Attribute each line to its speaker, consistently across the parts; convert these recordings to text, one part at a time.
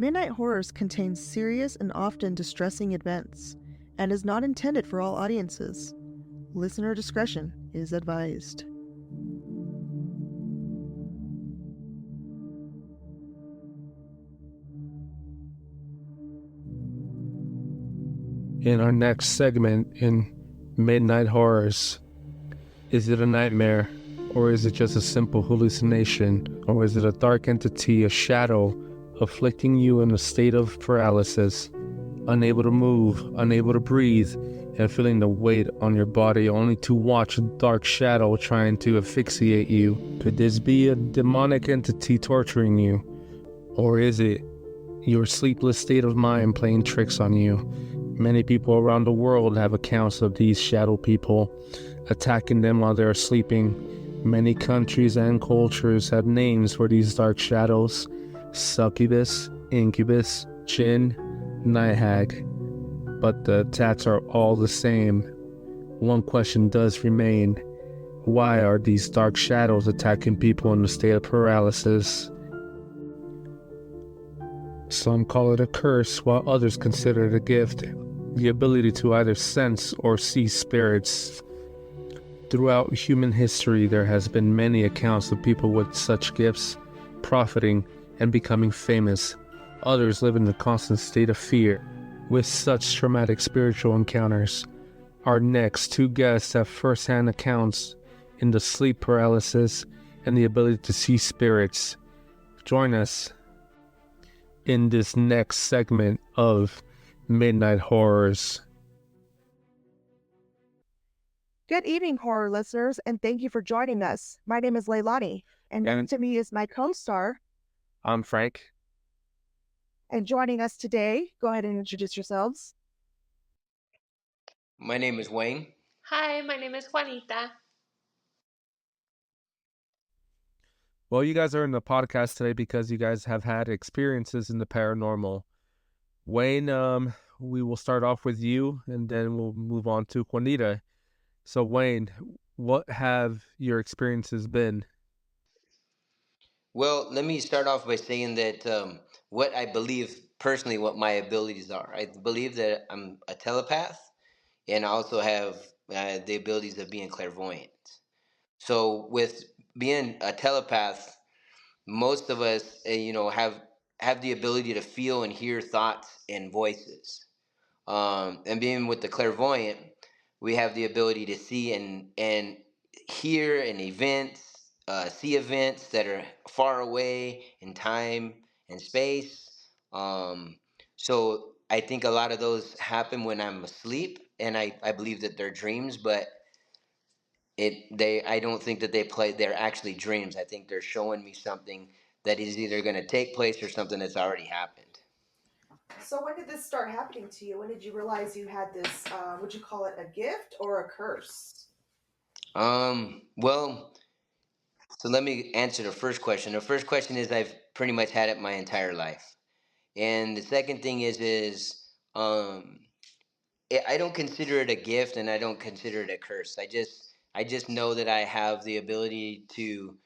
Speaker 1: Midnight Horrors contains serious and often distressing events and is not intended for all audiences. Listener discretion is advised.
Speaker 2: In our next segment in Midnight Horrors, is it a nightmare, or is it just a simple hallucination, or is it a dark entity, a shadow, afflicting you in a state of paralysis, unable to move, unable to breathe, and feeling the weight on your body only to watch a dark shadow trying to asphyxiate you? Could this be a demonic entity torturing you, or is it your sleepless state of mind playing tricks on you? Many people around the world have accounts of these shadow people attacking them while they're sleeping. Many countries and cultures have names for these dark shadows: succubus, incubus, jinn, night hag. But the attacks are all the same. One question does remain: why are these dark shadows attacking people in a state of paralysis? Some call it a curse, while others consider it a gift, the ability to either sense or see spirits. Throughout human history, there has been many accounts of people with such gifts profiting and becoming famous. Others live in a constant state of fear with such traumatic spiritual encounters. Our next two guests have first-hand accounts in the sleep paralysis and the ability to see spirits. Join us in this next segment of Midnight Horrors.
Speaker 1: Good evening, horror listeners, and thank you for joining us. My name is Leilani, and next to me is my co-star.
Speaker 2: I'm Frank.
Speaker 1: And joining us today, go ahead and introduce yourselves.
Speaker 3: My name is Wayne.
Speaker 4: Hi, my name is Juanita.
Speaker 2: Well, you guys are in the podcast today because you guys have had experiences in the paranormal. Wayne, we will start off with you, and then we'll move on to Juanita. So, Wayne, what have your experiences been?
Speaker 3: Well, let me start off by saying that what I believe personally, what my abilities are. I believe that I'm a telepath, and I also have the abilities of being clairvoyant. So, with being a telepath, most of us, have the ability to feel and hear thoughts and voices. And being with the clairvoyant, we have the ability to see and hear an events, see events that are far away in time and space. So I think a lot of those happen when I'm asleep, and I believe that they're dreams, but I don't think that they're actually dreams. I think they're showing me something that is either going to take place or something that's already happened.
Speaker 1: So when did this start happening to you? When did you realize you had this, would you call it a gift or a curse?
Speaker 3: Well, so let me answer the first question. The first question is I've pretty much had it my entire life. And the second thing is um I don't consider it a gift, and I don't consider it a curse. I just know that I have the ability to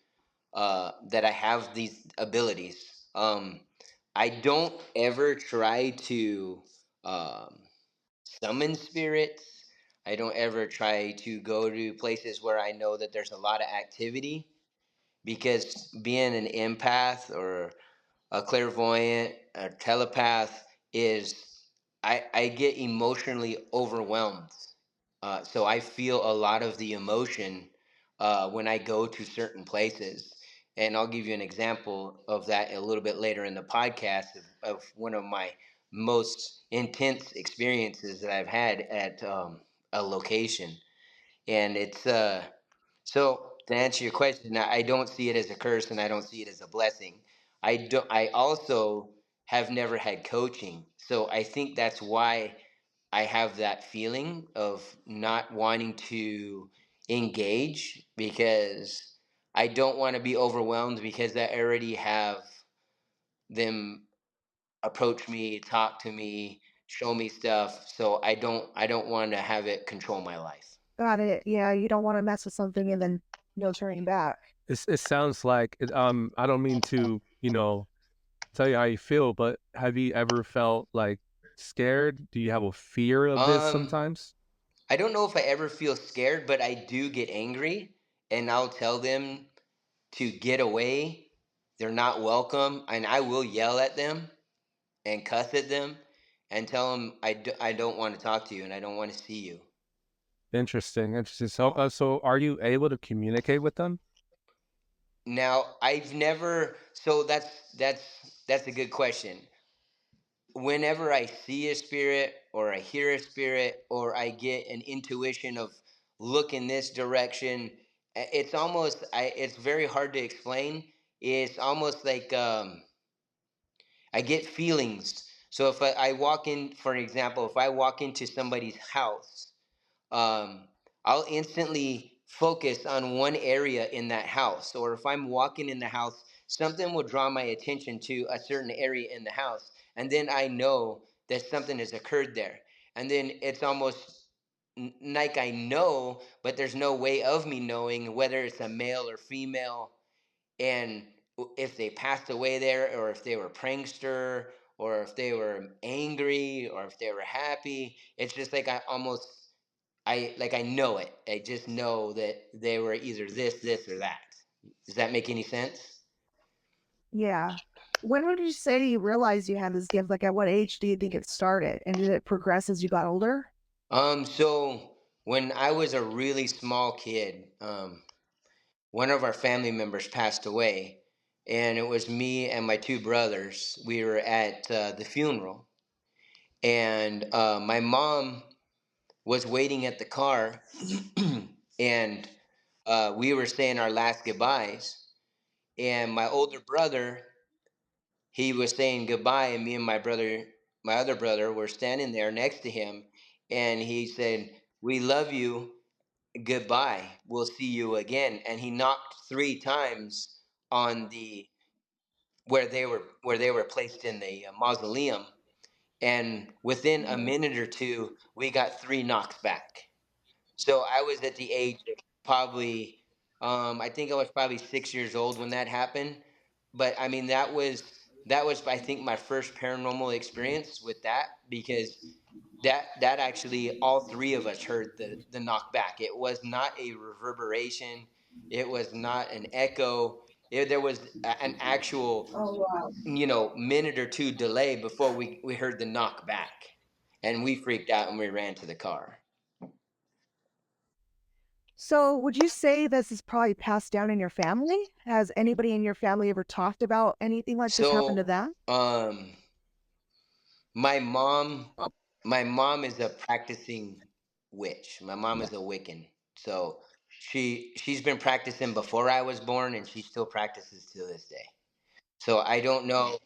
Speaker 3: that I have these abilities. I don't ever try to um summon spirits. I don't ever try to go to places where I know that there's a lot of activity, because being an empath or a clairvoyant or telepath is I get emotionally overwhelmed. So I feel a lot of the emotion when I go to certain places. And I'll give you an example of that a little bit later in the podcast of one of my most intense experiences that I've had at a location. And it's so to answer your question, I don't see it as a curse, and I don't see it as a blessing. I also have never had coaching, so I think that's why I have that feeling of not wanting to engage, because I don't want to be overwhelmed, because I already have them approach me, talk to me, show me stuff. So I don't want to have it control my life.
Speaker 1: Got it. Yeah, you don't want to mess with something and then no turning back.
Speaker 2: It sounds like, I don't mean to, tell you how you feel, but have you ever felt like scared? Do you have a fear of this
Speaker 3: Um,
Speaker 2: sometimes?
Speaker 3: I don't know if I ever feel scared, but I do get angry, and I'll tell them to get away. They're not welcome, and I will yell at them and cuss at them and tell them I don't want to talk to you and I don't want to see you.
Speaker 2: Interesting, interesting. So are you able to communicate with them?
Speaker 3: Now, I've never, so that's a good question. Whenever I see a spirit or I hear a spirit or I get an intuition of look in this direction, it's almost it's very hard to explain. It's almost like I get feelings. So if I walk in, for example, if I walk into somebody's house, um, I'll instantly focus on one area in that house. Or if I'm walking in the house, something will draw my attention to a certain area in the house. And then I know that something has occurred there. And then it's almost like I know, but there's no way of me knowing whether it's a male or female, and if they passed away there, or if they were prankster, or if they were angry, or if they were happy. It's just like I know it. I just know that they were either this or that. Does that make any sense?
Speaker 1: Yeah. When would you say you realized you had this gift? Like, at what age do you think it started? And did it progress as you got older?
Speaker 3: So when I was a really small kid, one of our family members passed away, and it was me and my two brothers. We were at the funeral, and my mom was waiting at the car, and we were saying our last goodbyes. And my older brother, he was saying goodbye, and me and my other brother, were standing there next to him, and he said, "We love you. Goodbye. We'll see you again." And he knocked three times on the where they were placed in the mausoleum, and within a
Speaker 1: Mhm.
Speaker 3: minute or two, we got three knocks back. So I was at the age of probably, I think I was probably 6 years old when that happened. But I mean, that was I think my first paranormal experience with that, because that actually all three of us heard the knockback. It was not a reverberation. It was not an echo. There was an actual,
Speaker 1: Oh, wow.
Speaker 3: minute or two delay before we heard the knockback, and we freaked out and we ran to the car.
Speaker 1: So, would you say this is probably passed down in your family? Has anybody in your family ever talked about anything like this happened to
Speaker 3: So,
Speaker 1: them?
Speaker 3: my mom,
Speaker 1: Oh,
Speaker 3: my mom is a practicing witch. My mom is a Wiccan. So she's been practicing before I was born, and she still practices to this day. So I don't know.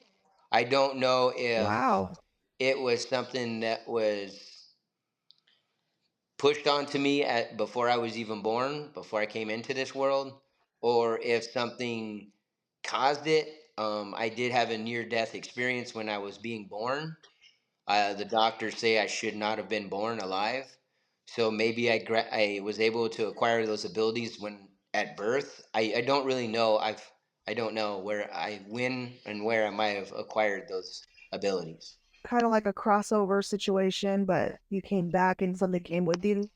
Speaker 3: I don't know if
Speaker 1: wow.
Speaker 3: it was something that was pushed onto me at before I was even born, before I came into this world, or if something caused it. I did have a near death experience when I was being born. The doctors say I should not have been born alive. So maybe I was able to acquire those abilities when at birth. I don't really know. I don't know when and where I might have acquired those abilities.
Speaker 1: Kind of like a crossover situation, but you came back and something came with you.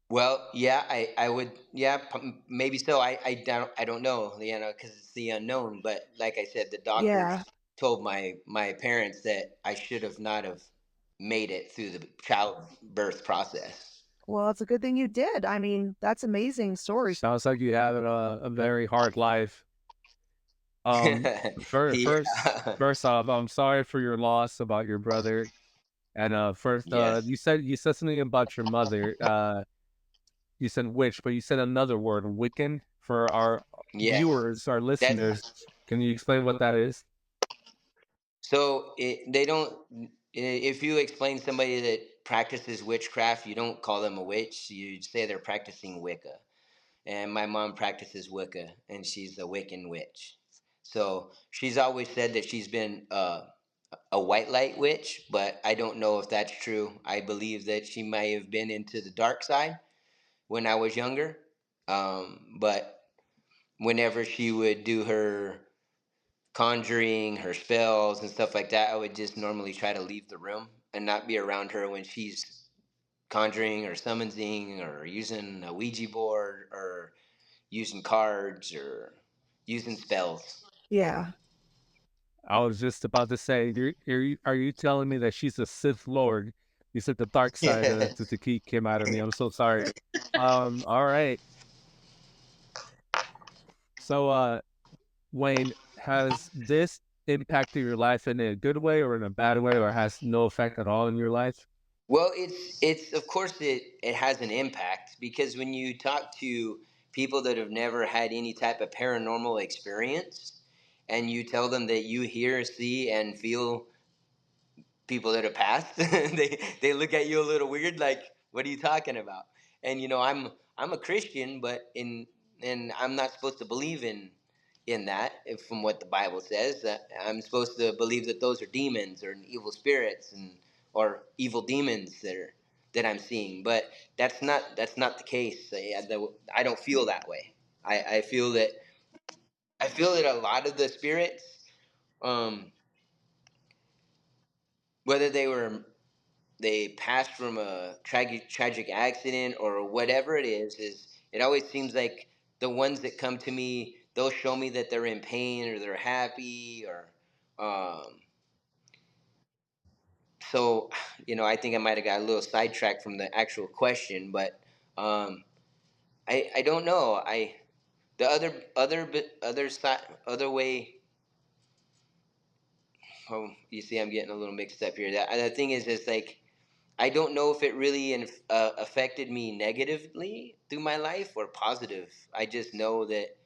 Speaker 3: Well, yeah, I would, yeah, maybe so. I don't know, because it's the unknown. But like I said, the doctors
Speaker 1: Yeah.
Speaker 3: told my parents that I should have not have made it through the childbirth process.
Speaker 1: Well, it's a good thing you did. I mean, that's amazing story.
Speaker 2: Sounds like you had a very hard life.
Speaker 3: Yeah.
Speaker 2: First off, I'm sorry for your loss about your brother. And first,
Speaker 3: Yes.
Speaker 2: you said something about your mother. You said witch, but you said another word, Wiccan, for our
Speaker 3: Yes.
Speaker 2: viewers, our listeners.
Speaker 3: That's
Speaker 2: Can you explain what that is?
Speaker 3: so they don't. If you explain somebody that practices witchcraft, you don't call them a witch. You say they're practicing Wicca. And my mom practices Wicca, and she's a Wiccan witch. So she's always said that she's been a white light witch, but I don't know if that's true. I believe that she may have been into the dark side when I was younger. But whenever she would do her conjuring her spells and stuff like that, I would just normally try to leave the room and not be around her when she's conjuring or summoning or using a Ouija board or using cards or using spells.
Speaker 1: Yeah.
Speaker 2: I was just about to say, are you telling me that she's a Sith Lord? You said the dark side
Speaker 3: Yes.
Speaker 2: to keep came out of me. I'm so sorry. All right. So, Wayne, has this impacted your life in a good way or in a bad way, or has no effect at all in your life?
Speaker 3: Well, it's of course it has an impact because when you talk to people that have never had any type of paranormal experience and you tell them that you hear, see, and feel people that have passed, they look at you a little weird, like, what are you talking about? And I'm a Christian, but and I'm not supposed to believe in that, from what the Bible says. I'm supposed to believe that those are demons or evil spirits and or evil demons that I'm seeing. But that's not the case. I don't feel that way. I feel that a lot of the spirits, um, whether they passed from a tragic accident or whatever it is it always seems like the ones that come to me, they'll show me that they're in pain or they're happy or um, so I think I might have got a little sidetracked from the actual question, but um, I don't know. The other side, other way. Oh, you see, I'm getting a little mixed up here. The thing is like I don't know if it really affected me negatively through my life or positive. I just know that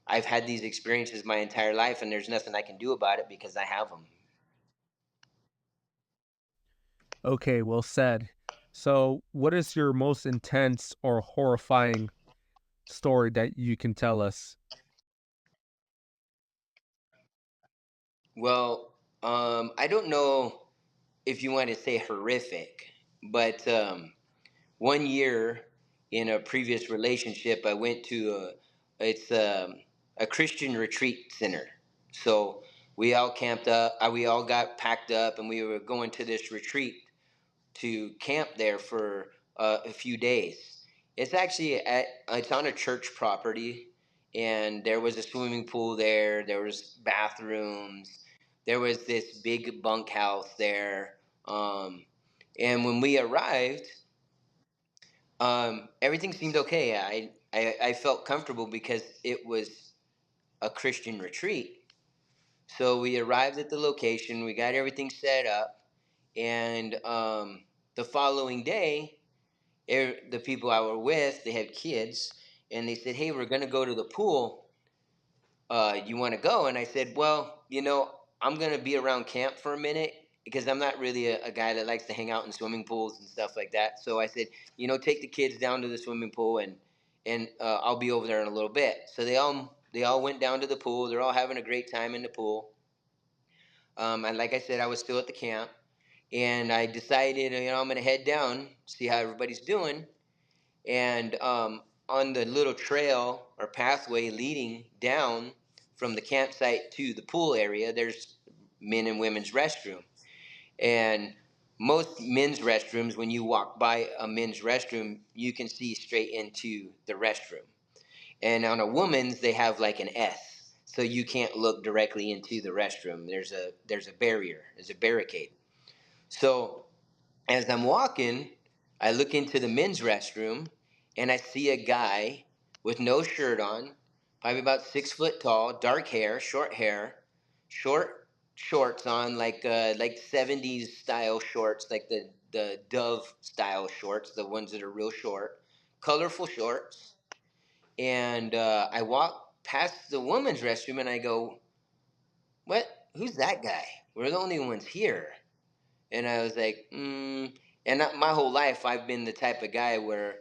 Speaker 3: I've had these experiences my entire life, and there's nothing I can do about it because I have them.
Speaker 2: Okay, well said. So, what is your most intense or horrifying story that you can tell us?
Speaker 3: Well, I don't know if you want to say horrific, but one year in a previous relationship, I went to a Christian retreat center. So we all camped up, we all got packed up, and we were going to this retreat to camp there for a few days. It's on a church property, and there was a swimming pool there. There was bathrooms. There was this big bunkhouse there. And when we arrived, everything seemed okay. I felt comfortable because it was a Christian retreat. So we arrived at the location. We got everything set up, and the following day, the people I were with, they had kids, and they said, "Hey, we're gonna go to the pool. You want to go?" And I said, "Well, I'm gonna be around camp for a minute because I'm not really a guy that likes to hang out in swimming pools and stuff like that." So I said, take the kids down to the swimming pool, and I'll be over there in a little bit. So they all went down to the pool. They're all having a great time in the pool. And like I said, I was still at the camp, and I decided, I'm gonna head down, see how everybody's doing. And on the little trail or pathway leading down from the campsite to the pool area, there's men and women's restroom. And most men's restrooms, when you walk by a men's restroom, you can see straight into the restroom. And on a woman's, they have like an S, so you can't look directly into the restroom. There's a barrier, there's a barricade. So as I'm walking, I look into the men's restroom and I see a guy with no shirt on, probably about 6 foot tall, dark hair, short shorts on, like 70s style shorts, like the Dove style shorts, the ones that are real short, colorful shorts. And I walk past the women's restroom and I go, "What? Who's that guy? We're the only ones here." And I was like, my whole life, I've been the type of guy where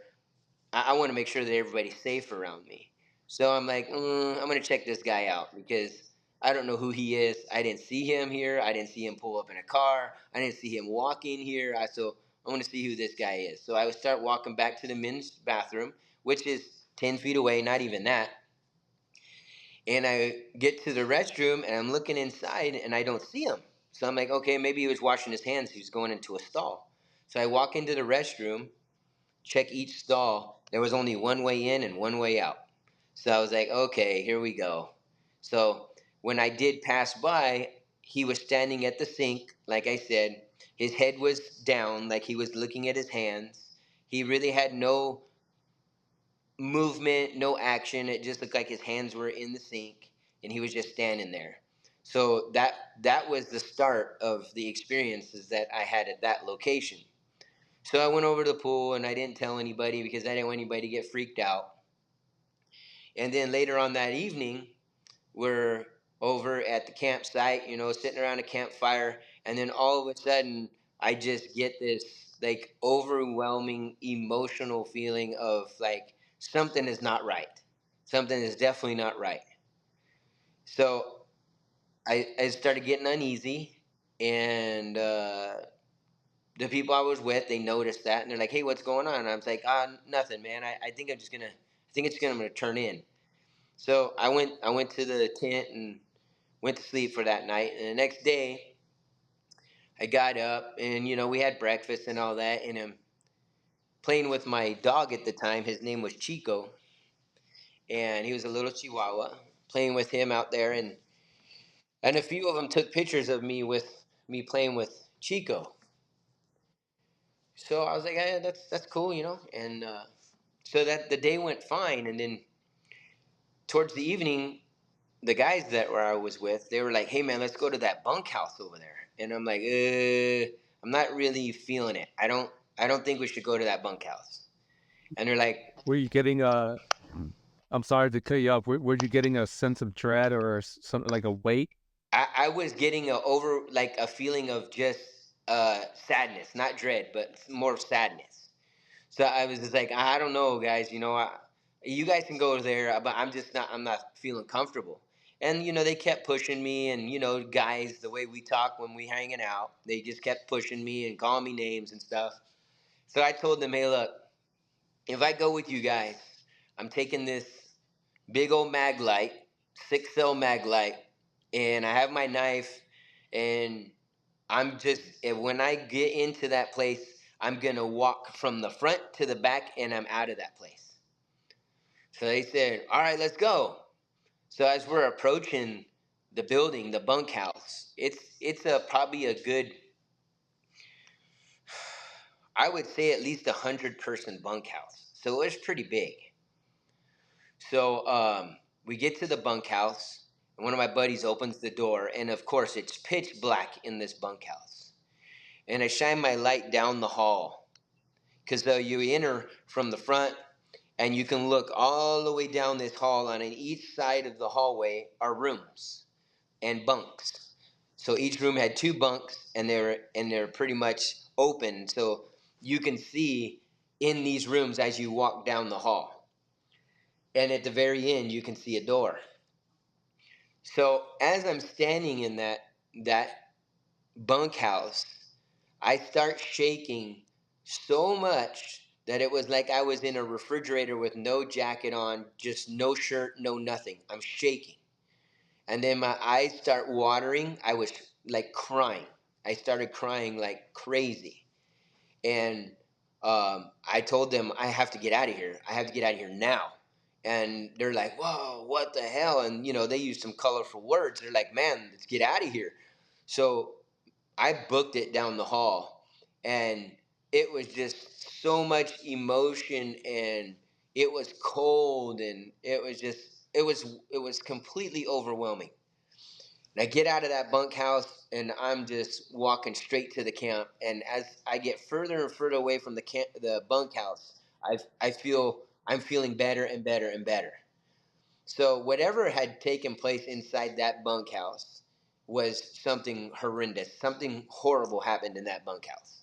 Speaker 3: I want to make sure that everybody's safe around me. So I'm like, I'm going to check this guy out because I don't know who he is. I didn't see him here. I didn't see him pull up in a car. I didn't see him walk in here. So I want to see who this guy is. So I would start walking back to the men's bathroom, which is 10 feet away, not even that. And I get to the restroom and I'm looking inside and I don't see him. So I'm like, okay, maybe he was washing his hands. He was going into a stall. So I walk into the restroom, check each stall. There was only one way in and one way out. So I was like, okay, here we go. So when I did pass by, he was standing at the sink, like I said. His head was down, like he was looking at his hands. He really had no movement, no action. It just looked like his hands were in the sink and he was just standing there. So that was the start of the experiences that I had at that location. So I went over to the pool and I didn't tell anybody because I didn't want anybody to get freaked out. And then later on that evening, we're over at the campsite, sitting around a campfire, and then all of a sudden I just get this like overwhelming emotional feeling of like something is not right. Something is definitely not right. So I started getting uneasy, and the people I was with, they noticed that, and they're like, "Hey, what's going on?" And I was like, nothing, man. I think I'm gonna turn in." So I went to the tent and went to sleep for that night. And the next day, I got up and we had breakfast and all that. And I'm playing with my dog at the time. His name was Chico, and he was a little Chihuahua. Playing with him out there, and a few of them took pictures of me with me playing with Chico. So I was like, that's cool, And so that the day went fine, and then towards the evening, the guys that where I was with, they were like, "Hey man, let's go to that bunkhouse over there." And I'm like, I'm not really feeling it. I don't think we should go to that bunkhouse. And they're like,
Speaker 2: Were you getting a? I'm sorry to cut you off. Were you getting a sense of dread or something like a weight?
Speaker 3: I was getting a feeling of just sadness, not dread, but more sadness. So I was just like, I don't know, guys. You guys can go there, but I'm not feeling comfortable. And they kept pushing me, and guys, the way we talk when we hanging out, they just kept pushing me and calling me names and stuff. So I told them, hey, look, if I go with you guys, I'm taking this big old mag light, 6 cell mag light, and I have my knife, and when I get into that place, I'm gonna walk from the front to the back, and I'm out of that place. So they said, all right, let's go. So as we're approaching the building, the bunkhouse, it's probably a good, I would say at least 100-person bunkhouse. So it was pretty big. So we get to the bunkhouse, and one of my buddies opens the door, and of course it's pitch black in this bunkhouse. And I shine my light down the hall because you enter from the front, and you can look all the way down this hall, and on each side of the hallway are rooms and bunks. So each room had 2 bunks, and they're pretty much open, so you can see in these rooms as you walk down the hall. And at the very end, you can see a door. So as I'm standing in that bunkhouse, I start shaking so much that it was like I was in a refrigerator with no jacket on, just no shirt, no nothing. I'm shaking. And then my eyes start watering. I was like crying. I started crying like crazy. And I told them, I have to get out of here. I have to get out of here now. And they're like, whoa, what the hell? And, they use some colorful words. They're like, man, let's get out of here. So I booked it down the hall. And it was just so much emotion. And it was cold. And it was completely overwhelming. And I get out of that bunkhouse and I'm just walking straight to the camp. And as I get further and further away from the bunkhouse, I'm feeling better and better and better. So whatever had taken place inside that bunkhouse was something horrendous. Something horrible happened in that bunkhouse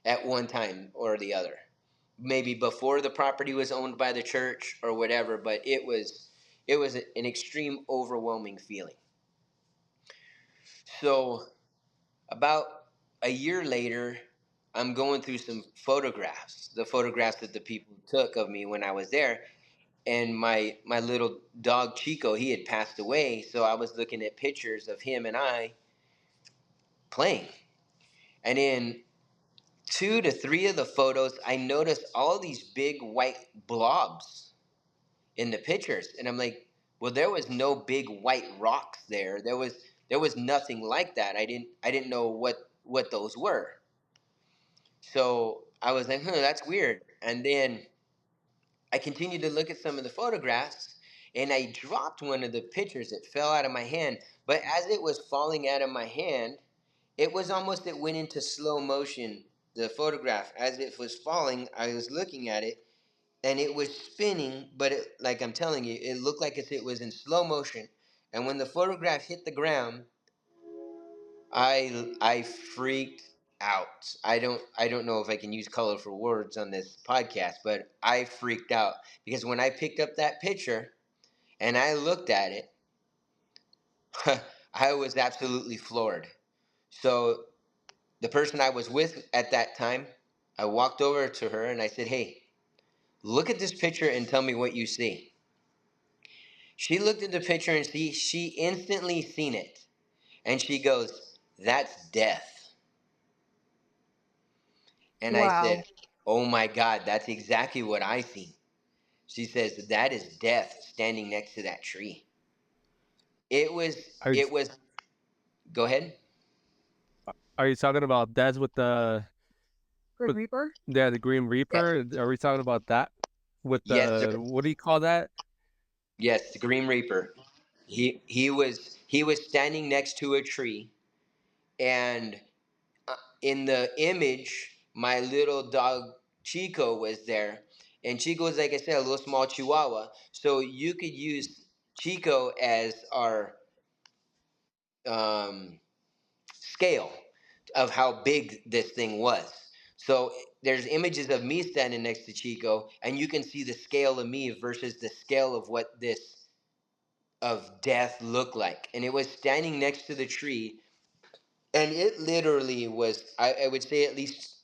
Speaker 3: at one time or the other. Maybe before the property was owned by the church or whatever, but it was an extreme overwhelming feeling. So about a year later, I'm going through some photographs, the photographs that the people took of me when I was there. and my little dog Chico, he had passed away, so I was looking at pictures of him and I playing. And in 2 to 3 of the photos, I noticed all these big white blobs in the pictures, and I'm like, well, there was no big white rocks there. There was nothing like that. I didn't know what those were. So I was like, that's weird. And then I continued to look at some of the photographs, and I dropped one of the pictures. It fell out of my hand, but as it was falling out of my hand, it was almost, it went into slow motion. The photograph, as it was falling, I was looking at it, and it was spinning, but like I'm telling you, it looked like it was in slow motion. And when the photograph hit the ground, I freaked out. I don't know if I can use colorful words on this podcast, but I freaked out because when I picked up that picture and I looked at it, I was absolutely floored. So the person I was with at that time, I walked over to her and I said, "Hey, look at this picture and tell me what you see." She looked at the picture and she instantly seen it. And she goes, "That's death." And I
Speaker 1: Wow.
Speaker 3: said, "Oh my God, that's exactly what I see." She says, "That is death standing next to that tree." It was,
Speaker 2: Are you,
Speaker 3: it was, go ahead.
Speaker 2: are you talking about that's with
Speaker 1: Grim
Speaker 2: with
Speaker 1: Reaper?
Speaker 2: the Green
Speaker 3: Yes.
Speaker 2: Reaper? Are we talking about that with
Speaker 3: Yes, sir.
Speaker 2: what do you call that?
Speaker 3: Yes, the Green Reaper. He was standing next to a tree, and in the image, my little dog Chico was there. And Chico is, like I said, a little small Chihuahua. So you could use Chico as our um, scale of how big this thing was. So there's images of me standing next to Chico, and you can see the scale of me versus the scale of what this of death looked like. And it was standing next to the tree, and it literally was, I would say, at least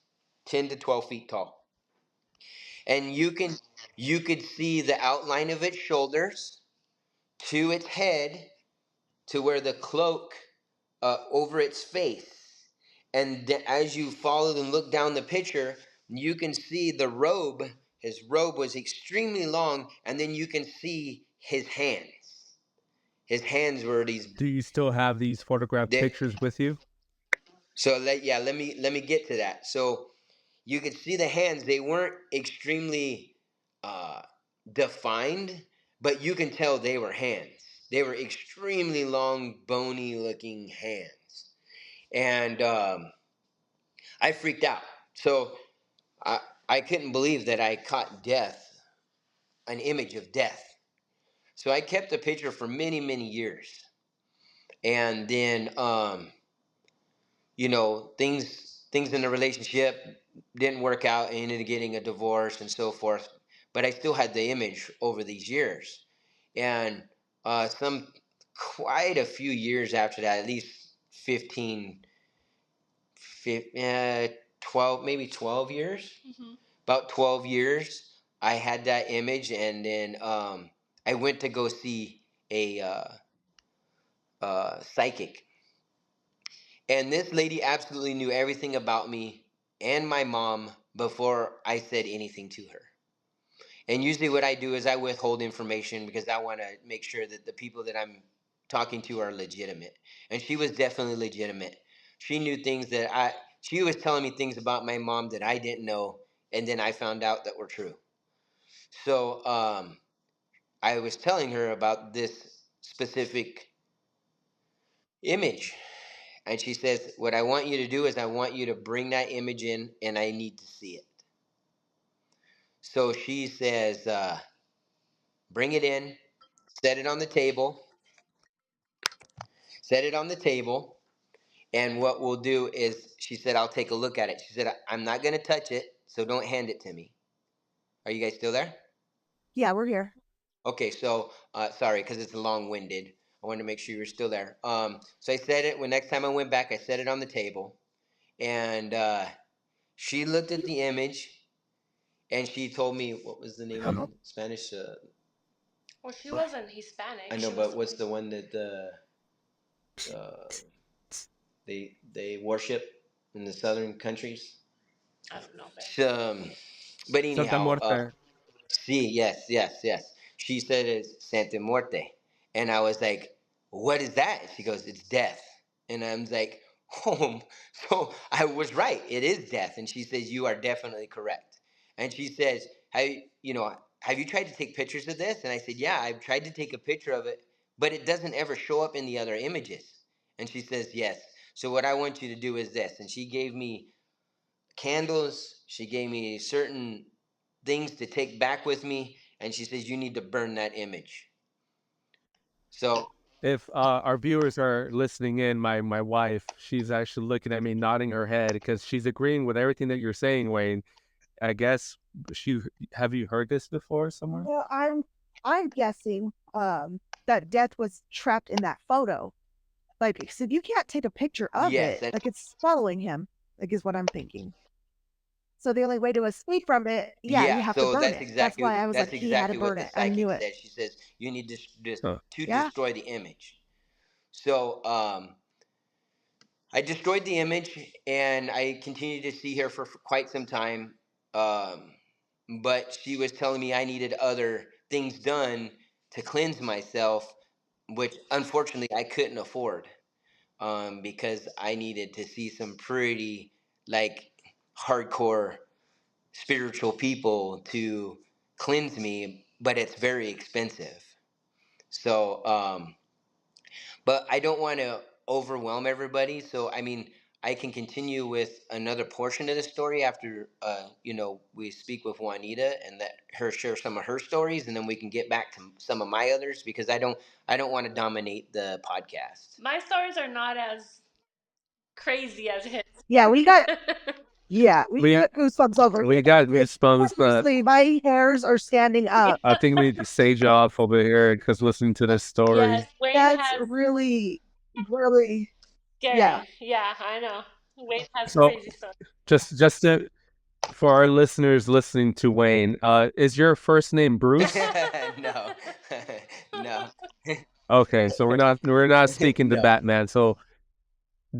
Speaker 3: 10 to 12 feet tall. And you could see the outline of its shoulders to its head, to where the cloak over its face. And as you followed and looked down the picture, you can see the robe. His robe was extremely long, and then you can see his hands. His hands were these.
Speaker 2: Do you still have these photograph
Speaker 3: They,
Speaker 2: pictures with you?
Speaker 3: so let me get to that. So you could see the hands. They weren't extremely uh, defined, but you can tell they were hands. They were extremely long, bony looking hands. And I freaked out. So I couldn't believe that I caught death, an image of death. So I kept the picture for many, many years. And then, things in the relationship didn't work out. I ended up getting a divorce and so forth. But I still had the image over these years. And quite a few years after that, at least 15, 12, maybe 12 years. About 12 years, I had that image, and then I went to go see a psychic. And this lady absolutely knew everything about me and my mom before I said anything to her. And usually, what I do is I withhold information because I want to make sure that the people that I'm talking to are legitimate. And she was definitely legitimate. She knew things she was telling me things about my mom that I didn't know, and then I found out that were true. So I was telling her about this specific image. And she says, "What I want you to do is I want you to bring that image in, and I need to see it." So she says, "Bring it in, set it on the table, set it on the table. And what we'll do is," she said, "I'll take a look at it." She said, "I'm not going to touch it, so don't hand it to me." Are you guys still there?
Speaker 1: Yeah, we're here.
Speaker 3: Okay, so sorry, because it's long-winded. I wanted to make sure you were still there. So I said it, when next time I went back, I set it on the table. And she looked at the image, and she told me, what was the name in Spanish?
Speaker 4: Well, she wasn't Hispanic.
Speaker 3: I know, but what's the one that uh, they worship in the southern countries?
Speaker 4: I don't know, babe.
Speaker 3: But
Speaker 2: Santa
Speaker 3: anyhow,
Speaker 2: Muerte.
Speaker 3: see, yes, yes, yes. She said it's Santa Muerte. And I was like, what is that? She goes, it's death. And I'm like, oh, so I was right. It is death. And she says, you are definitely correct. And she says, have you tried to take pictures of this? And I said, yeah, I've tried to take a picture of it, but it doesn't ever show up in the other images. And she says, yes. So what I want you to do is this. And she gave me candles. She gave me certain things to take back with me, and she says you need to burn that image. So
Speaker 2: If our viewers are listening in, my wife, she's actually looking at me, nodding her head because she's agreeing with everything that you're saying, Wayne. I guess she have you heard this before somewhere?
Speaker 1: Well, I'm guessing that death was trapped in that photo. Like, so you can't take a picture of
Speaker 3: yes,
Speaker 1: it. Like, it's following him. Like, is what I'm thinking. So the only way to escape from it, yeah, you
Speaker 3: yeah.
Speaker 1: have to
Speaker 3: So
Speaker 1: burn it. That's why I was like,
Speaker 3: that's
Speaker 1: he had to
Speaker 3: exactly what
Speaker 1: burn
Speaker 3: the
Speaker 1: it. I knew
Speaker 3: psychic
Speaker 1: it.
Speaker 3: said. She says you need
Speaker 2: Huh.
Speaker 3: to
Speaker 1: Yeah.
Speaker 3: destroy the image. So I destroyed the image, and I continued to see her for quite some time. Um, but she was telling me I needed other things done to cleanse myself, which unfortunately I couldn't afford, because I needed to see some pretty like hardcore spiritual people to cleanse me, but it's very expensive. So, but I don't want to overwhelm everybody. So, I mean, I can continue with another portion of the story after, we speak with Juanita and let her share some of her stories, and then we can get back to some of my others because I don't want to dominate the podcast.
Speaker 4: My stories are not as crazy as his.
Speaker 1: Yeah, we got
Speaker 2: We
Speaker 1: goosebumps over.
Speaker 2: we got goosebumps, but
Speaker 1: Seriously, my hairs are standing up.
Speaker 2: I think we need to stage off over here because listening to this
Speaker 4: Yes,
Speaker 2: story.
Speaker 4: Wayne
Speaker 1: That's
Speaker 4: has
Speaker 1: really, really, yeah.
Speaker 4: scary. Yeah, I know. Wayne has
Speaker 2: So
Speaker 4: crazy stories.
Speaker 2: just for our listeners listening to Wayne, is your first name Bruce?
Speaker 3: No, no.
Speaker 2: Okay, so we're not speaking to
Speaker 3: No.
Speaker 2: Batman. So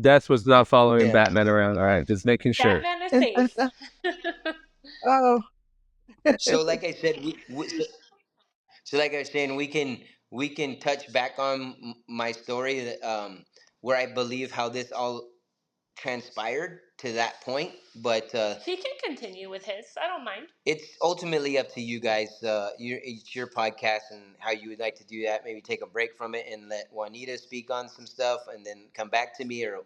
Speaker 2: Death was not following
Speaker 3: Yeah.
Speaker 2: Batman around. All right, just making sure.
Speaker 4: Batman is safe.
Speaker 1: Oh,
Speaker 3: So like I said, so like I was saying, we can touch back on my story that, where I believe how this all transpired to that point, but
Speaker 4: He can continue with his. I don't mind.
Speaker 3: it's ultimately up to you guys. It's your podcast and how you would like to do that. Maybe take a break from it and let Juanita speak on some stuff, and then come back to me, or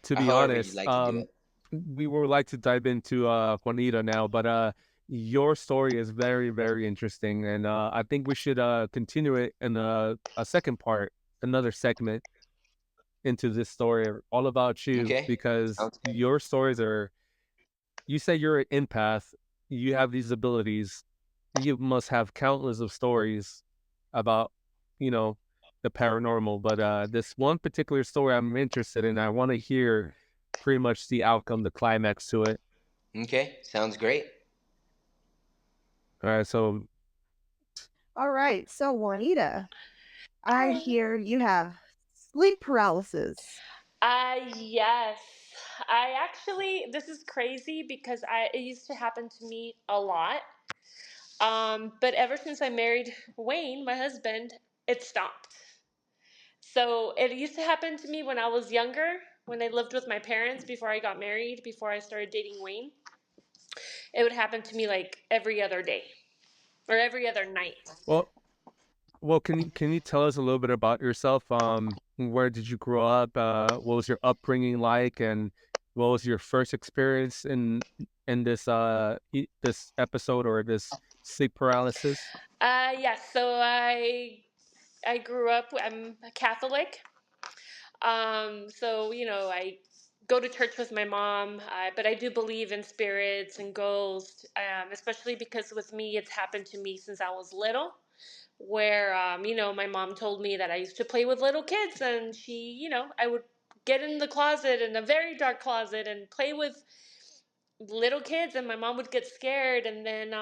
Speaker 2: To be
Speaker 3: however you'd
Speaker 2: honest,
Speaker 3: like to do it.
Speaker 2: we would like to dive into Juanita now, but your story is very, very interesting, and I think we should continue it in a second part, another segment into this story, all about you,
Speaker 3: Okay.
Speaker 2: because
Speaker 3: Sounds good.
Speaker 2: your stories are. You say you're an empath, you have these abilities, you must have countless of stories about, you know, the paranormal. But this one particular story I'm interested in, I want to hear pretty much the outcome, the climax to it.
Speaker 3: Okay. Sounds great.
Speaker 2: All right, so
Speaker 1: all right. So, Juanita, I hear you have sleep paralysis.
Speaker 4: Yes. I actually, this is crazy because it used to happen to me a lot. But ever since I married Wayne, my husband, it stopped. So it used to happen to me when I was younger, when I lived with my parents before I got married, before I started dating Wayne. It would happen to me like every other day or every other night.
Speaker 2: well, can you tell us a little bit about yourself? Where did you grow up? What was your upbringing like, and what was your first experience in this this episode or this sleep paralysis?
Speaker 4: Yes. So I grew up. I'm a Catholic. So I go to church with my mom, but I do believe in spirits and ghosts, especially because with me, it's happened to me since I was little. Where my mom told me that I used to play with little kids, and I would get in the closet, in a very dark closet, and play with little kids, and my mom would get scared, and then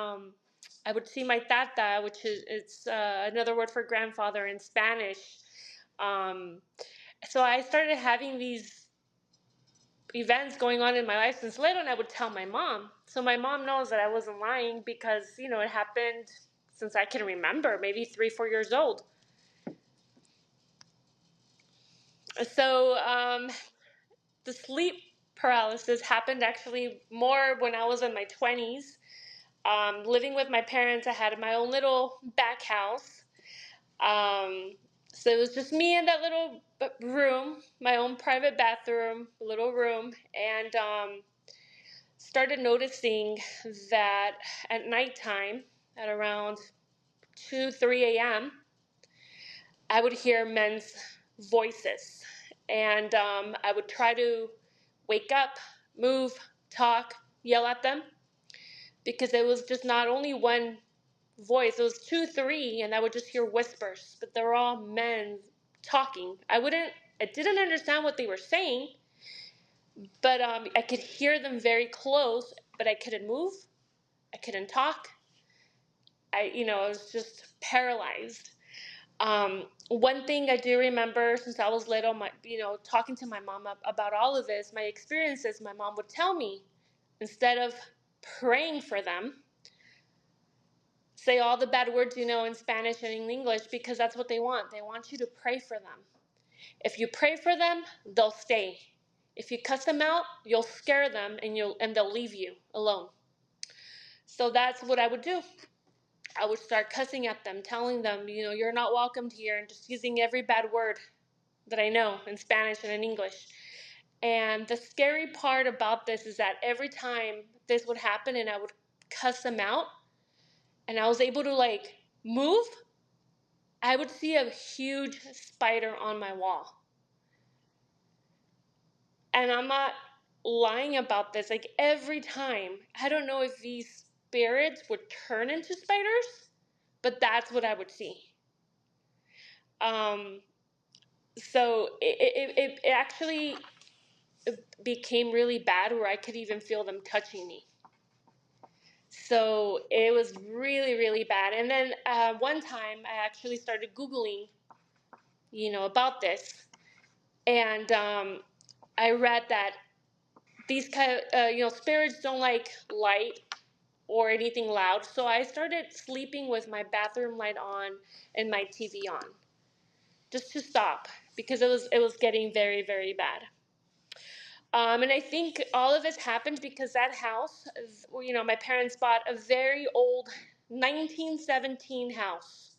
Speaker 4: I would see my tata, which is it's another word for grandfather in Spanish. Um, so I started having these events going on in my life since little, and I would tell my mom. So my mom knows that I wasn't lying because, you know, it happened since I can remember, maybe 3, 4 years old. So the sleep paralysis happened actually more when I was in my 20s. Living with my parents, I had my own little back house. So it was just me in that little room, my own private bathroom, little room, and started noticing that at nighttime, at around 2, 3 a.m., I would hear men's voices. And I would try to wake up, move, talk, yell at them, because it was just not only one voice, it was 2, 3, and I would just hear whispers, but they were all men talking. I didn't understand what they were saying, but I could hear them very close, but I couldn't move, I couldn't talk. I was just paralyzed. One thing I do remember since I was little, talking to my mom about all of this, my experiences, my mom would tell me, instead of praying for them, say all the bad words you know in Spanish and in English, because that's what they want. They want you to pray for them. If you pray for them, they'll stay. If you cuss them out, you'll scare them and they'll leave you alone. So that's what I would do. I would start cussing at them, telling them, you're not welcomed here, and just using every bad word that I know in Spanish and in English. And the scary part about this is that every time this would happen and I would cuss them out and I was able to move, I would see a huge spider on my wall. And I'm not lying about this. Every time, I don't know if these spirits would turn into spiders, but that's what I would see. So it actually became really bad where I could even feel them touching me. So it was really, really bad. And then one time I actually started Googling, about this. And I read that these kind of, spirits don't like light or anything loud. So I started sleeping with my bathroom light on and my TV on, just to stop, because it was getting very, very bad. And I think all of this happened because that house, my parents bought a very old 1917 house.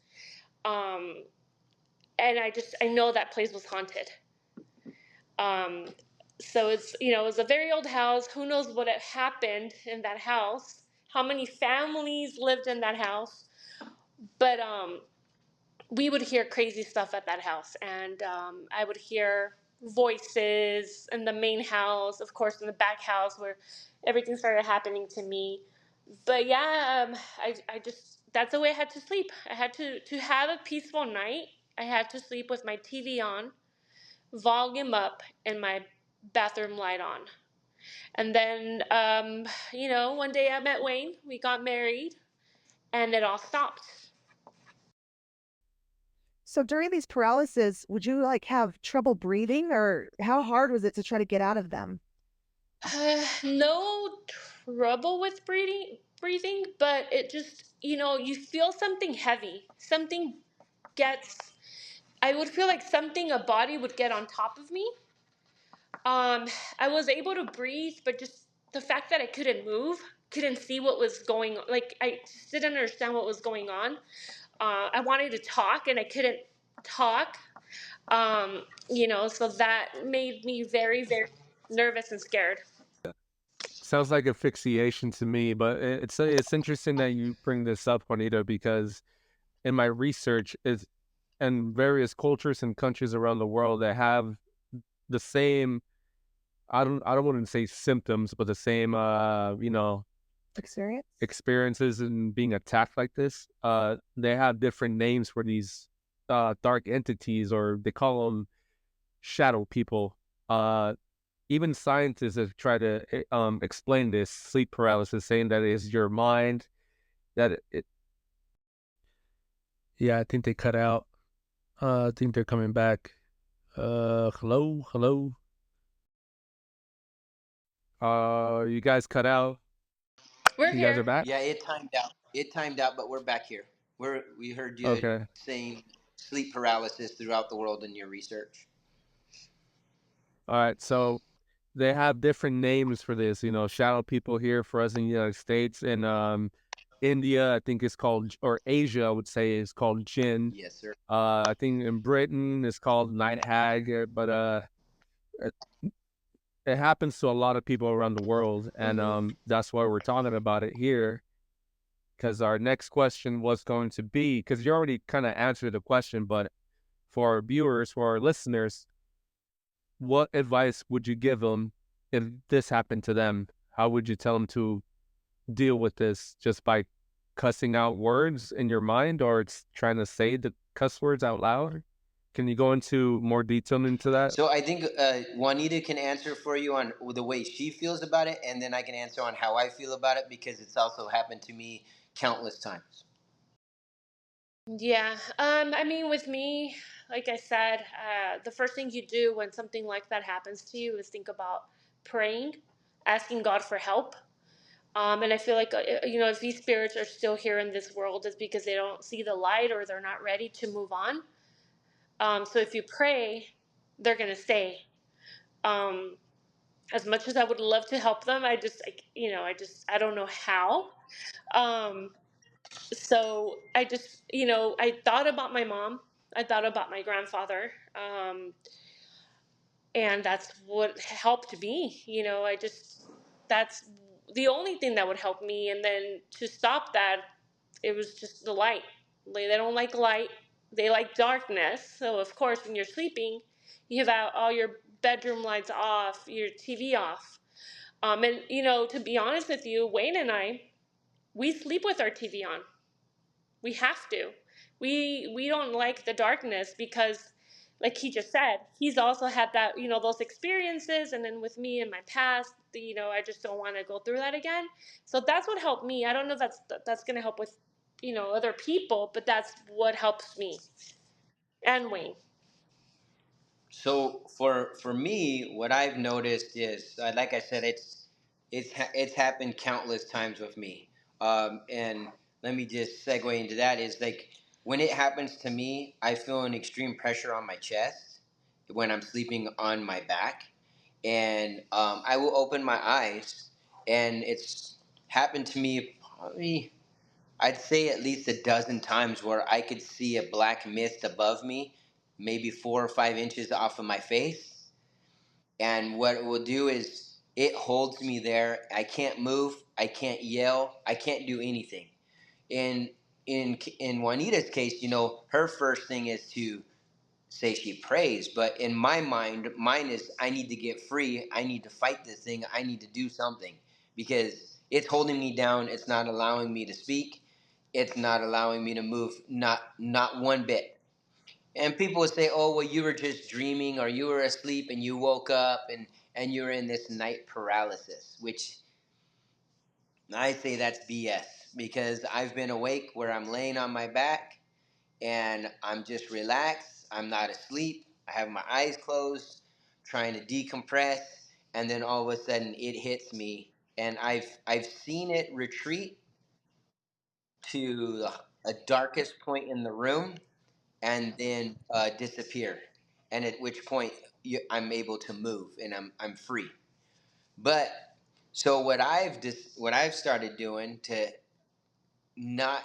Speaker 4: And I know that place was haunted. So it was a very old house. Who knows what had happened in that house? How many families lived in that house? But we would hear crazy stuff at that house, and I would hear voices in the main house, of course, in the back house where everything started happening to me. But yeah, I just that's the way I had to sleep. I had to have a peaceful night. I had to sleep with my TV on, volume up, and my bathroom light on. And then, one day I met Wayne. We got married, and it all stopped.
Speaker 1: So during these paralysis, would you have trouble breathing, or how hard was it to try to get out of them?
Speaker 4: No trouble with breathing, but it just, you feel something heavy. I would feel like a body would get on top of me. I was able to breathe, but just the fact that I couldn't move, couldn't see what was going on, I just didn't understand what was going on. I wanted to talk and I couldn't talk. So that made me very, very nervous and scared.
Speaker 2: Sounds like asphyxiation to me, but it's interesting that you bring this up, Juanita, because in my research is in various cultures and countries around the world that have the same I don't want to say symptoms, but the same experiences in being attacked like this. They have different names for these dark entities, or they call them shadow people. Even scientists have tried to explain this sleep paralysis, saying that it is your mind Yeah, I think they cut out. I think they're coming back. Hello, hello. You guys cut out.
Speaker 4: We're
Speaker 2: You guys are
Speaker 4: here.
Speaker 2: back.
Speaker 3: Yeah, it timed out. It timed out, but we're back here. We heard you
Speaker 2: Okay.
Speaker 3: saying sleep paralysis throughout the world in your research.
Speaker 2: All right. So they have different names for this. You know, shadow people here for us in the United States, and India, I think it's called, or Asia, I would say, is called Jinn.
Speaker 3: Yes, sir.
Speaker 2: I think in Britain it's called Night Hag, but it, it happens to a lot of people around the world, and that's why we're talking about it here. Because our next question was going to be, because you already kind of answered the question, but for our viewers, for our listeners, what advice would you give them if this happened to them? How would you tell them to deal with this? Just by cussing out words in your mind, or it's trying to say the cuss words out loud? Can you go into more detail into that?
Speaker 3: So I think Juanita can answer for you on the way she feels about it, and then I can answer on how I feel about it because it's also happened to me countless times.
Speaker 4: Yeah. I mean, with me, like I said, the first thing you do when something like that happens to you is think about praying, asking God for help. And I feel like, if these spirits are still here in this world, it's because they don't see the light or they're not ready to move on. So if you pray, they're going to stay. Um, as much as I would love to help them, I don't know how. Um, so I thought about my mom. I thought about my grandfather. And that's what helped me. That's the only thing that would help me. And then to stop that, it was just the light. They don't like light, they like darkness. So of course when you're sleeping, you have all your bedroom lights off, your TV off. And to be honest with you, Wayne and we sleep with our TV on. We have to. We don't like the darkness because, like he just said, he's also had that, those experiences. And then with me in my past, I just don't want to go through that again. So that's what helped me. I don't know if that's going to help with, other people, but that's what helps me and Wayne.
Speaker 3: So for me, what I've noticed is, like I said, it's happened countless times with me. And let me just segue into that. Is like when it happens to me, I feel an extreme pressure on my chest when I'm sleeping on my back, and I will open my eyes, and it's happened to me probably, I'd say, at least a dozen times where I could see a black mist above me, maybe 4 or 5 inches off of my face. And what it will do is it holds me there. I can't move. I can't yell. I can't do anything. In in Juanita's case, her first thing is to say she prays, but in my mind, mine is I need to get free. I need to fight this thing. I need to do something because it's holding me down. It's not allowing me to speak. It's not allowing me to move. Not one bit. And people would say, "Oh, well, you were just dreaming, or you were asleep and you woke up and you're in this night paralysis," which I say that's BS because I've been awake where I'm laying on my back and I'm just relaxed. I'm not asleep. I have my eyes closed, trying to decompress, and then all of a sudden it hits me, and I've seen it retreat to a darkest point in the room, and then disappear, and at which point I'm able to move and I'm free. But so what I've started doing to not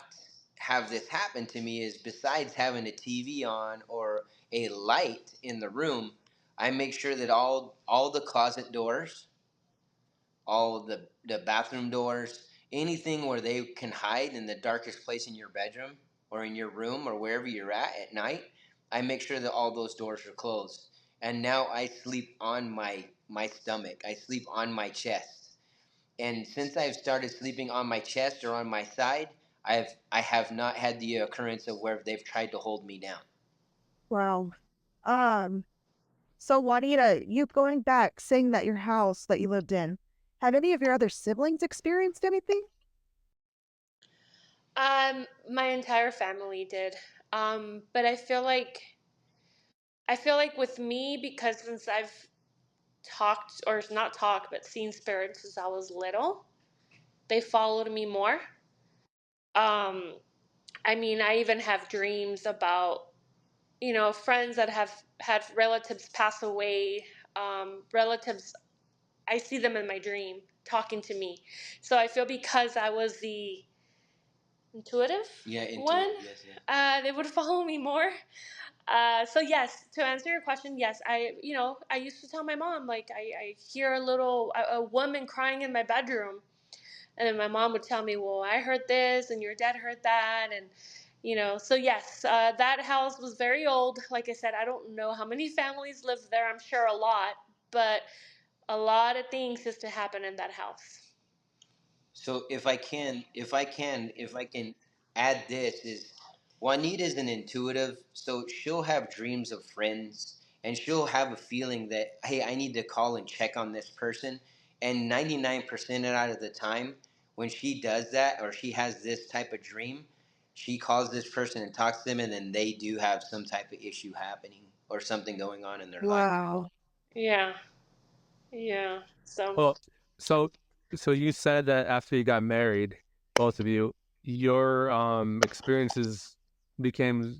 Speaker 3: have this happen to me is, besides having a TV on or a light in the room, I make sure that all the closet doors, all the bathroom doors, anything where they can hide in the darkest place in your bedroom or in your room or wherever you're at night, I make sure that all those doors are closed. And now I sleep on my stomach. I sleep on my chest. And since I've started sleeping on my chest or on my side, I have not had the occurrence of where they've tried to hold me down.
Speaker 1: Wow. Um, so Juanita, you going back, saying that your house that you lived in, have any of your other siblings experienced anything?
Speaker 4: My entire family did. But I feel like with me, because since I've talked, or not talked, but seen spirits since I was little, they followed me more. Um, I mean, I even have dreams about, friends that have had relatives pass away. Relatives, I see them in my dream talking to me. So I feel because I was the intuitive
Speaker 3: Yeah,
Speaker 4: one,
Speaker 3: intuitive. Yes, yeah.
Speaker 4: they would follow me more. So yes, to answer your question, yes, I used to tell my mom, like, I hear a woman crying in my bedroom, and then my mom would tell me, well, I heard this, and your dad heard that, and so yes, that house was very old. Like I said, I don't know how many families lived there. I'm sure a lot, but a lot of things used to happen in that house.
Speaker 3: So if I can add this is Juanita's an intuitive, so she'll have dreams of friends and she'll have a feeling that, hey, I need to call and check on this person. And 99% out of the time when she does that or she has this type of dream, she calls this person and talks to them and then they do have some type of issue happening or something going on in their life.
Speaker 1: Wow.
Speaker 4: Yeah, yeah. So
Speaker 2: Well, so so you said that after you got married, both of you, your experiences became,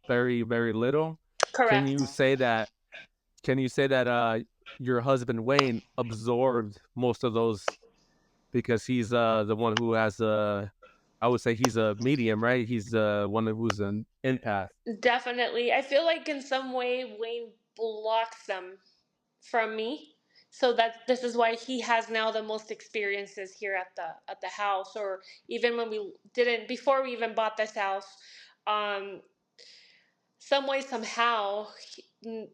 Speaker 2: very, very little. Can
Speaker 4: correct.
Speaker 2: you say that can you say that your husband Wayne absorbed most of those because he's the one who has I would say he's a medium, right? He's the one who's an empath.
Speaker 4: Definitely. I feel like in some way Wayne blocks them from me. So that this is why he has now the most experiences here at the house, or even when we didn't, before we even bought this house. Um, some way somehow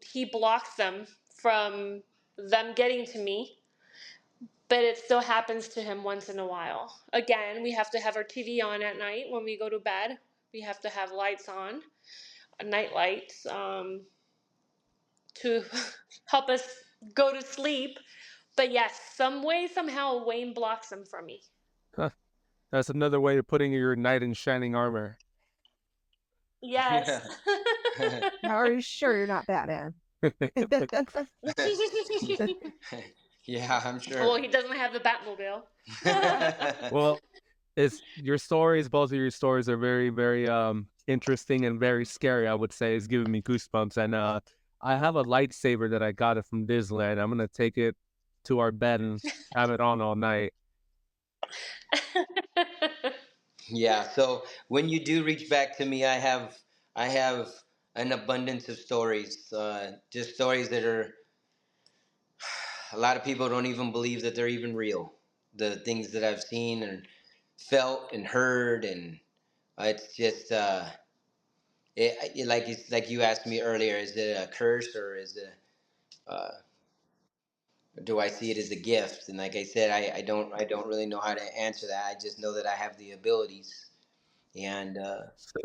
Speaker 4: he blocks them from them getting to me, but it still happens to him once in a while. Again, we have to have our TV on at night when we go to bed. We have to have lights on, night lights, to help us go to sleep. But yes, some way, somehow, Wayne blocks them from me.
Speaker 2: Huh. That's another way of putting your knight in shining armor.
Speaker 4: Yes.
Speaker 1: Now, are you sure you're not Batman?
Speaker 3: Yeah, I'm
Speaker 4: Well,
Speaker 3: sure.
Speaker 4: he doesn't have the Batmobile.
Speaker 2: Well, it's your stories. Both of your stories are very, very interesting and very scary. I would say it's giving me goosebumps. And I have a lightsaber that I got it from Disneyland. I'm gonna take it to our bed and have it on all night.
Speaker 3: Yeah, so when you do reach back to me, I have an abundance of stories. Just stories that are a lot of people don't even believe that they're even real. The things that I've seen and felt and heard, and it's just it's like you asked me earlier. Is it a curse or is it? Uh, do I see it as a gift? And like I said, I don't really know how to answer that. I just know that I have the abilities, and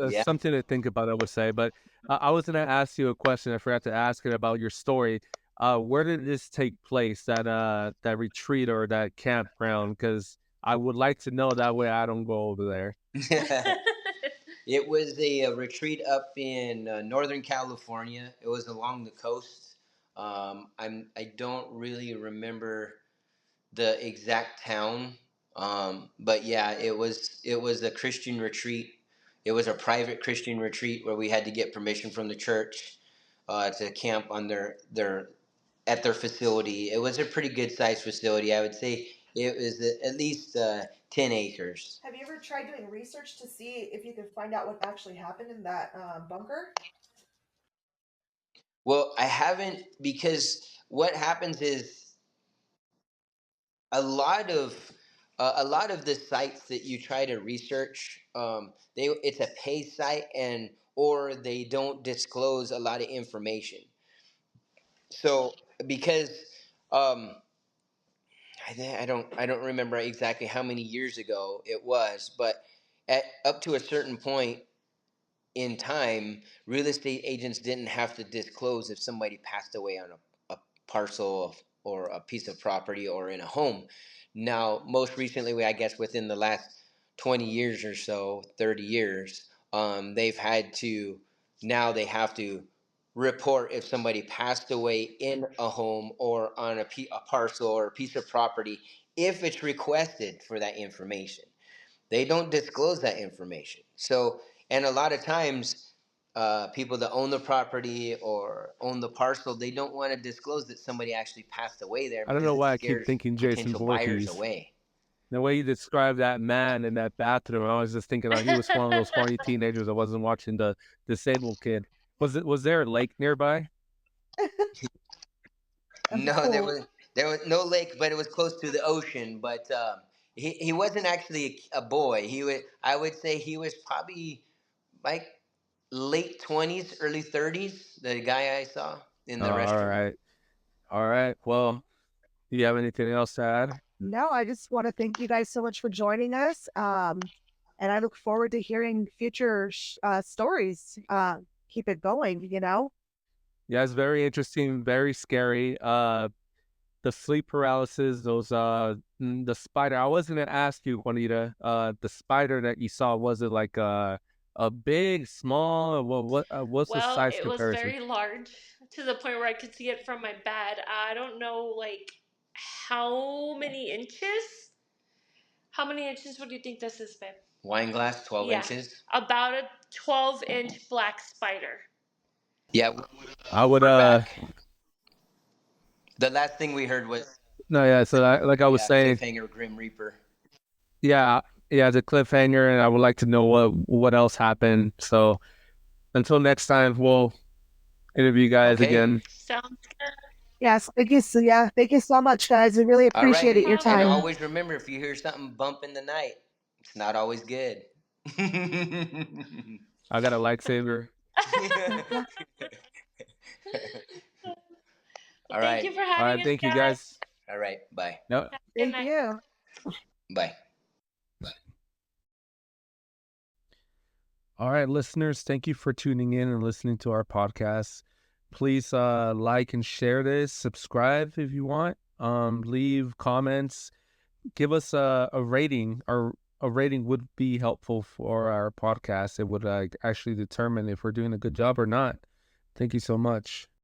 Speaker 3: yeah.
Speaker 2: Something to think about, I would say. But I was gonna ask you a question. I forgot to ask it about your story. Where did this take place? That retreat or that campground? Because I would like to know. That way, I don't go over there.
Speaker 3: It was a retreat up in Northern California. It was along the coast. I don't really remember the exact town, but yeah, it was a Christian retreat. It was a private Christian retreat where we had to get permission from the church to camp on their at their facility. It was a pretty good sized facility. I would say it was at least 10 acres.
Speaker 1: Have you ever tried doing research to see if you could find out what actually happened in that bunker?
Speaker 3: Well, I haven't because what happens is a lot of a lot of the sites that you try to research, it's a pay site and or they don't disclose a lot of information. So because um, I don't remember exactly how many years ago it was, but at up to a certain point in time, real estate agents didn't have to disclose if somebody passed away on a parcel or a piece of property or in a home. Now, most recently, I guess within the last 20 years or so, 30 years, they've had to, now they have to report if somebody passed away in a home or on a parcel or a piece of property if it's requested for that information. They don't disclose that information. So, and a lot of times, people that own the property or own the parcel, they don't want to disclose that somebody actually passed away there
Speaker 2: I don't know
Speaker 3: because it
Speaker 2: why I keep
Speaker 3: scares
Speaker 2: thinking Jason
Speaker 3: potential buyers
Speaker 2: Voorhees.
Speaker 3: away.
Speaker 2: The way you described that man in that bathroom, I was just thinking like he was one of those horny teenagers that wasn't watching the disabled kid. Was there a lake nearby?
Speaker 3: No,
Speaker 1: Oh,
Speaker 3: there was no lake, but it was close to the ocean. But he wasn't actually a boy. I would say he was probably like late 20s, early 30s. The guy I saw in
Speaker 2: Oh,
Speaker 3: the
Speaker 2: all
Speaker 3: restroom.
Speaker 2: right. All right. Well, do you have anything else to add?
Speaker 5: No, I just want to thank you guys so much for joining us. And I look forward to hearing future stories. Keep it going, you know?
Speaker 2: Yeah, it's very interesting, very scary. The sleep paralysis, the spider. I was gonna ask you, Juanita, the spider that you saw, was it like a big, small? What's the
Speaker 4: Well,
Speaker 2: size
Speaker 4: it was
Speaker 2: comparison?
Speaker 4: very large to the point where I could see it from my bed. I don't know, like, how many inches? How many inches would you think this is, babe?
Speaker 3: Wine glass, 12
Speaker 4: Yeah,
Speaker 3: inches.
Speaker 4: about a 12-inch black spider.
Speaker 3: Yeah,
Speaker 2: I would
Speaker 3: we're back. The last thing we heard was
Speaker 2: no, yeah. So like I was saying,
Speaker 3: cliffhanger, Grim Reaper.
Speaker 2: yeah, yeah, the cliffhanger, and I would like to know what else happened. So until next time, we'll interview you guys
Speaker 3: Okay.
Speaker 2: again.
Speaker 4: Sounds good.
Speaker 5: Yes. Thank you. Thank you so much, guys. We really
Speaker 3: All
Speaker 5: appreciate
Speaker 3: right.
Speaker 5: it, your
Speaker 3: And
Speaker 5: time.
Speaker 3: always remember, if you hear something bump in the night, it's not always good.
Speaker 2: I got a lightsaber.
Speaker 3: All
Speaker 4: Thank
Speaker 3: right.
Speaker 4: you for
Speaker 2: All
Speaker 4: having
Speaker 2: right,
Speaker 4: us,
Speaker 2: thank you
Speaker 4: guys.
Speaker 2: guys.
Speaker 3: All right. Bye.
Speaker 2: No,
Speaker 4: Have a good
Speaker 5: Thank
Speaker 4: night.
Speaker 5: you.
Speaker 3: Bye.
Speaker 2: all right, listeners, thank you for tuning in and listening to our podcast. Please like and share this. Subscribe if you want. Leave comments. Give us a rating. A rating would be helpful for our podcast. It would actually determine if we're doing a good job or not. Thank you so much.